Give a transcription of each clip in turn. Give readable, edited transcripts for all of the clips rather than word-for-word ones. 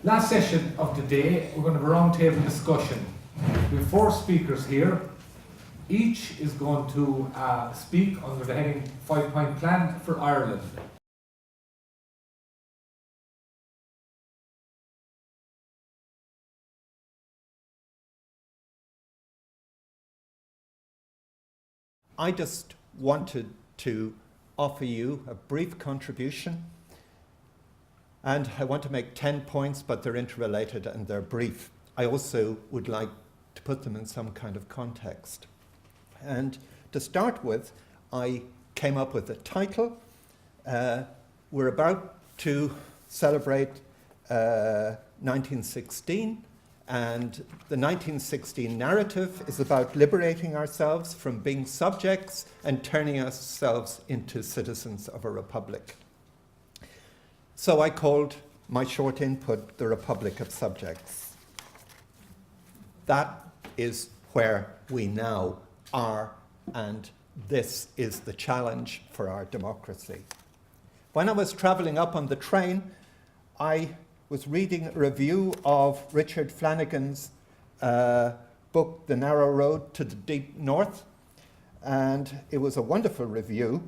Last session of the day, we're going to have a roundtable discussion. We have 4 speakers here. Each is going to speak under the heading 5-point plan for Ireland. I just wanted to offer you a brief contribution, and I want to make 10 points, but they're interrelated and they're brief. I also would like to put them in some kind of context. And to start with, I came up with a title. We're about to celebrate 1916, and the 1916 narrative is about liberating ourselves from being subjects and turning ourselves into citizens of a republic. So I called my short input The Republic of Subjects. That is where we now are, and this is the challenge for our democracy. When I was traveling up on the train, I was reading a review of Richard Flanagan's book, The Narrow Road to the Deep North, and it was a wonderful review.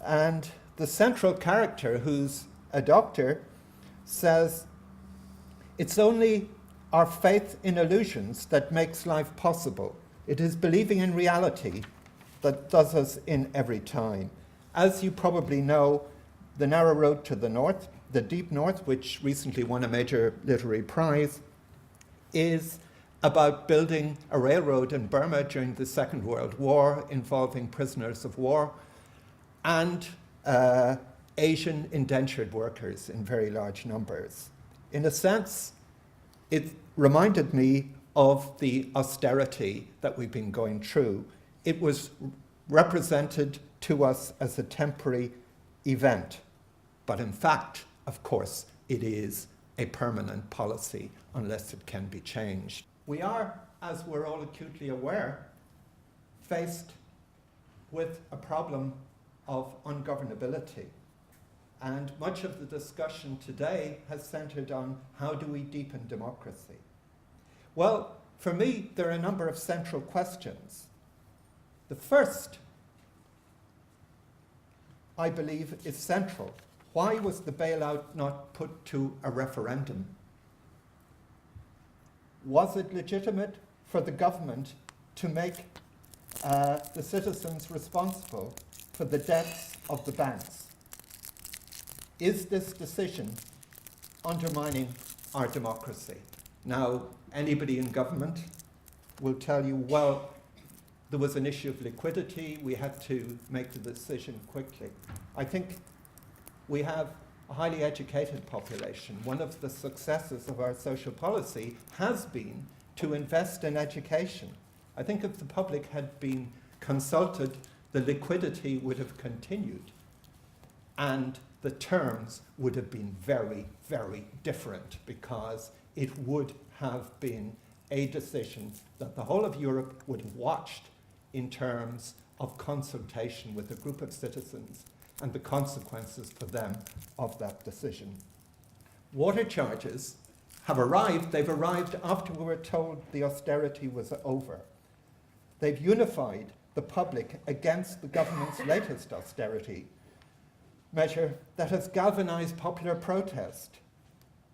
And the central character, who's a doctor, says, "It's only our faith in illusions that makes life possible. It is believing in reality that does us in every time." As you probably know, The Narrow Road to the North, the Deep North, which recently won a major literary prize, is about building a railroad in Burma during the Second World War involving prisoners of war and Asian indentured workers in very large numbers. In a sense, it reminded me of the austerity that we've been going through. It was represented to us as a temporary event, but in fact, of course, it is a permanent policy unless it can be changed. We are, as we're all acutely aware, faced with a problem of ungovernability. And much of the discussion today has centered on how do we deepen democracy. Well, for me, there are a number of central questions. The first, I believe, is central. Why was the bailout not put to a referendum? Was it legitimate for the government to make the citizens responsible for the debts of the banks? Is this decision undermining our democracy? Now, anybody in government will tell you, well, there was an issue of liquidity, we had to make the decision quickly. I think we have a highly educated population. One of the successes of our social policy has been to invest in education. I think if the public had been consulted, the liquidity would have continued, and the terms would have been very, very different, because it would have been a decision that the whole of Europe would have watched in terms of consultation with a group of citizens and the consequences for them of that decision. Water charges have arrived. They've arrived after we were told the austerity was over. They've unified the public against the government's latest austerity measure that has galvanized popular protest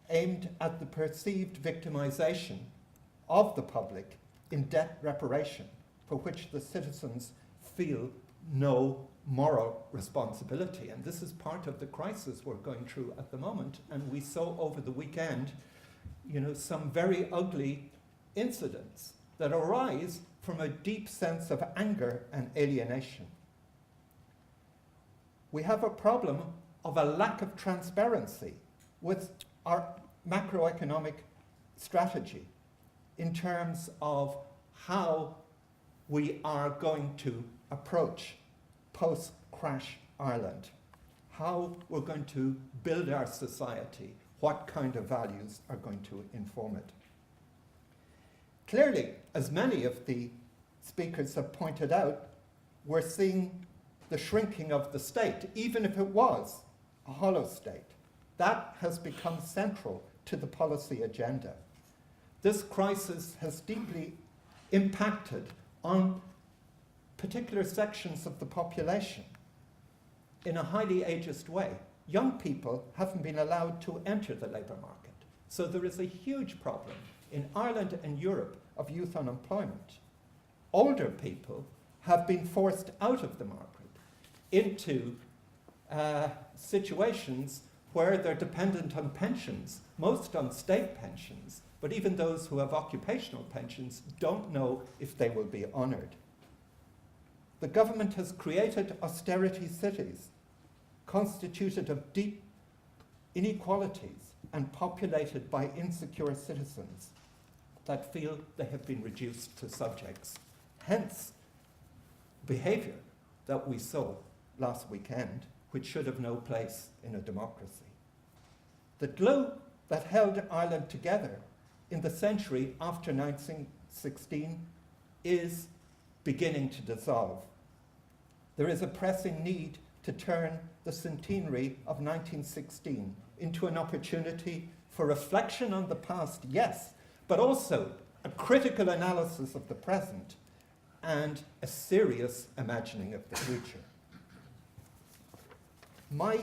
aimed at the perceived victimization of the public in debt reparation, for which the citizens feel no moral responsibility. And this is part of the crisis we're going through at the moment. And we saw over the weekend, some very ugly incidents that arise from a deep sense of anger and alienation. We have a problem of a lack of transparency with our macroeconomic strategy in terms of how we are going to approach post-crash Ireland, how we're going to build our society, what kind of values are going to inform it. Clearly, as many of the speakers have pointed out, we're seeing the shrinking of the state, even if it was a hollow state. That has become central to the policy agenda. This crisis has deeply impacted on particular sections of the population in a highly ageist way. Young people haven't been allowed to enter the labour market. So there is a huge problem in Ireland and Europe of youth unemployment. Older people have been forced out of the market into situations where they're dependent on pensions, most on state pensions, but even those who have occupational pensions don't know if they will be honoured. The government has created austerity cities, constituted of deep inequalities and populated by insecure citizens that feel they have been reduced to subjects. Hence, behaviour that we saw last weekend, which should have no place in a democracy. The glue that held Ireland together in the century after 1916 is beginning to dissolve. There is a pressing need to turn the centenary of 1916 into an opportunity for reflection on the past, yes, but also a critical analysis of the present and a serious imagining of the future. My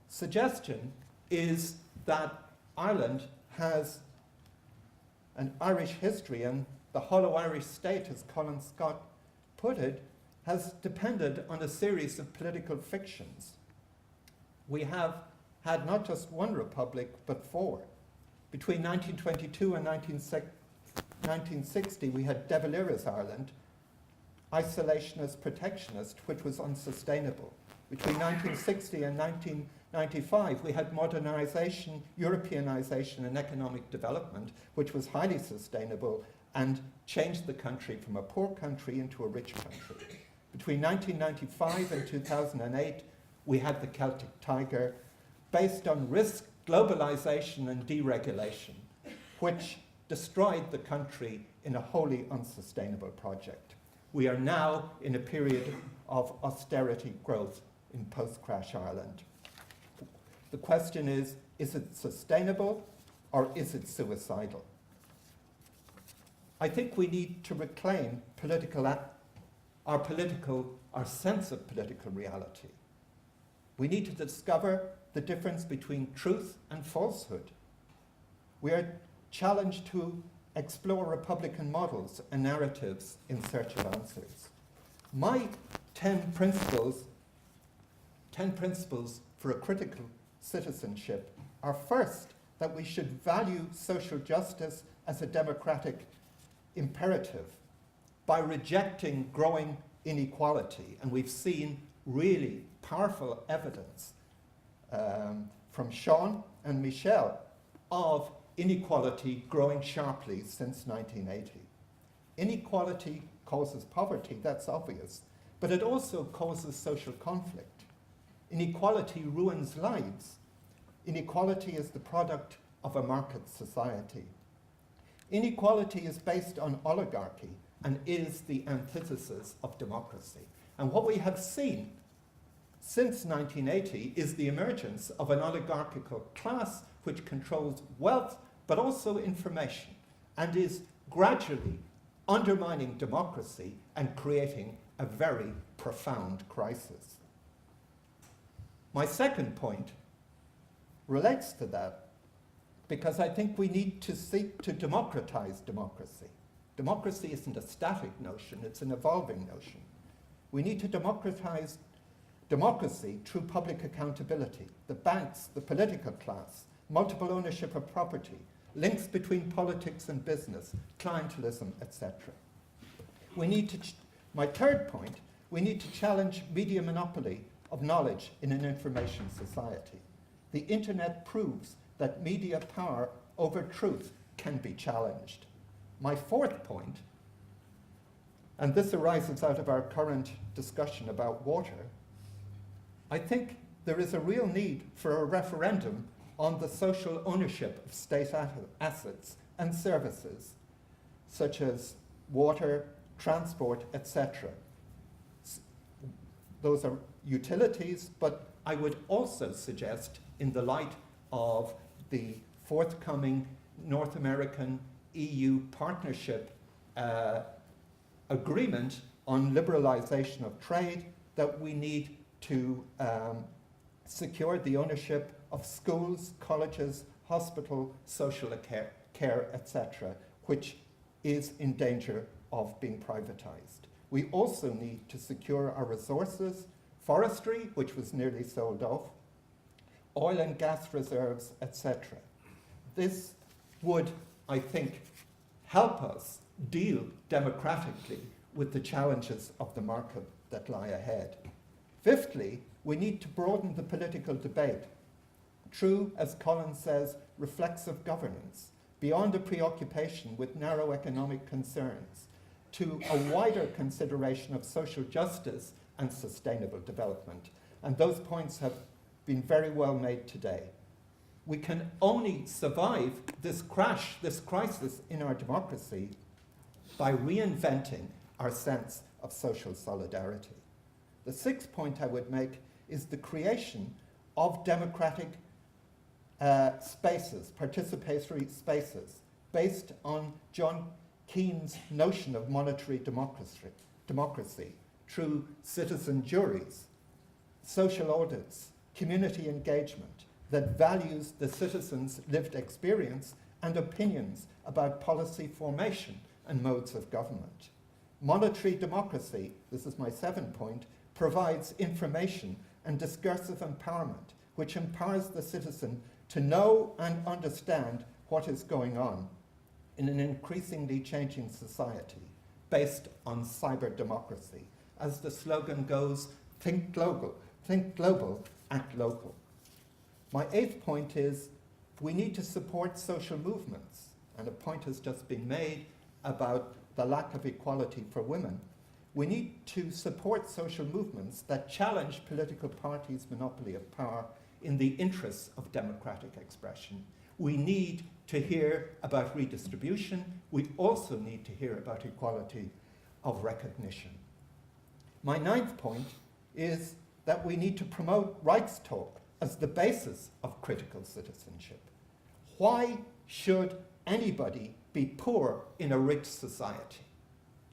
suggestion is that Ireland has an Irish history, and the hollow Irish state, as Colin Scott put it, has depended on a series of political fictions. We have had not just one republic, but four. Between 1922 and 1960, we had De Valera's Ireland, isolationist, protectionist, which was unsustainable. Between 1960 and 1995, we had modernization, Europeanization, and economic development, which was highly sustainable and changed the country from a poor country into a rich country. Between 1995 and 2008, we had the Celtic Tiger, based on risk, globalization, and deregulation, which destroyed the country in a wholly unsustainable project. We are now in a period of austerity growth in post-crash Ireland. The question is it sustainable or is it suicidal? I think we need to reclaim our sense of political reality. We need to discover the difference between truth and falsehood. We are challenged to explore Republican models and narratives in search of answers. My 10 principles for a critical citizenship are, first, that we should value social justice as a democratic imperative by rejecting growing inequality. And we've seen really powerful evidence from Sean and Michelle of inequality growing sharply since 1980. Inequality causes poverty, that's obvious, but it also causes social conflict. Inequality ruins lives. Inequality is the product of a market society. Inequality is based on oligarchy and is the antithesis of democracy. And what we have seen since 1980 is the emergence of an oligarchical class which controls wealth but also information and is gradually undermining democracy and creating a very profound crisis. My second point relates to that because I think we need to seek to democratize democracy. Democracy isn't a static notion, it's an evolving notion. We need to democratize democracy through public accountability, the banks, the political class, multiple ownership of property, links between politics and business, clientelism, etc. My third point, we need to challenge media monopoly of knowledge in an information society. The internet proves that media power over truth can be challenged. My fourth point, and this arises out of our current discussion about water, I think there is a real need for a referendum on the social ownership of state assets and services, such as water, transport, etc. Those are utilities, but I would also suggest in the light of the forthcoming North American EU partnership agreement on liberalization of trade, that we need to secure the ownership of schools, colleges, hospital, social care, etc., which is in danger of being privatized. We also need to secure our resources, forestry, which was nearly sold off, oil and gas reserves, etc. This would, I think, help us deal democratically with the challenges of the market that lie ahead. Fifthly, we need to broaden the political debate through, as Collins says, reflexive governance, beyond a preoccupation with narrow economic concerns, to a wider consideration of social justice and sustainable development. And those points have been very well made today. We can only survive this crash, this crisis in our democracy, by reinventing our sense of social solidarity. The sixth point I would make is the creation of democratic spaces, participatory spaces, based on John Keynes' notion of monetary democracy through citizen juries, social audits, community engagement that values the citizens' lived experience and opinions about policy formation and modes of government. Monetary democracy, this is my seventh point, provides information and discursive empowerment, which empowers the citizen to know and understand what is going on in an increasingly changing society based on cyber democracy. As the slogan goes, think global, act local. My eighth point is we need to support social movements, and a point has just been made about the lack of equality for women. We need to support social movements that challenge political parties' monopoly of power in the interests of democratic expression. We need to hear about redistribution. We also need to hear about equality of recognition. My ninth point is that we need to promote rights talk as the basis of critical citizenship. Why should anybody be poor in a rich society?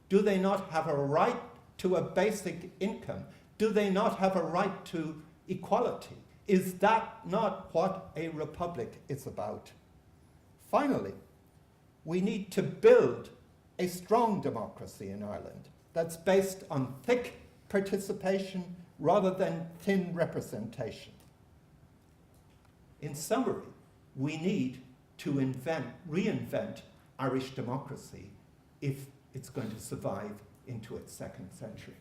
Do they not have a right to a basic income? Do they not have a right to equality? Is that not what a republic is about? Finally, we need to build a strong democracy in Ireland that's based on thick participation rather than thin representation. In summary, we need to reinvent Irish democracy if it's going to survive into its second century.